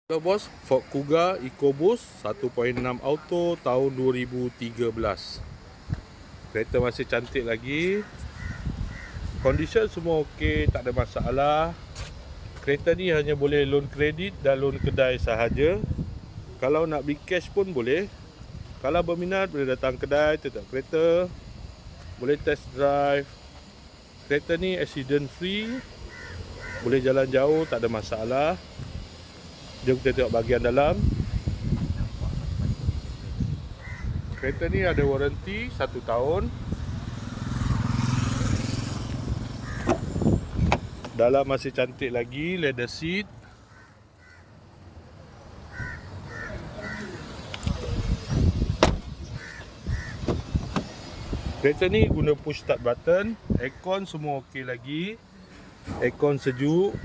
Hello bos, Ford Kuga EcoBoost 1.6 auto tahun 2013. Kereta masih cantik lagi. Condition semua okey, tak ada masalah. Kereta ni hanya boleh loan kredit dan loan kedai sahaja. Kalau nak beli cash pun boleh. Kalau berminat boleh datang kedai, tengok kereta. Boleh test drive. Kereta ni accident free. Boleh jalan jauh, tak ada masalah. Jom kita tengok bahagian dalam. Kereta ni ada waranti 1 tahun. Dalam masih cantik lagi, leather seat. Kereta ni guna push start button. Aircon semua okey lagi. Aircon sejuk.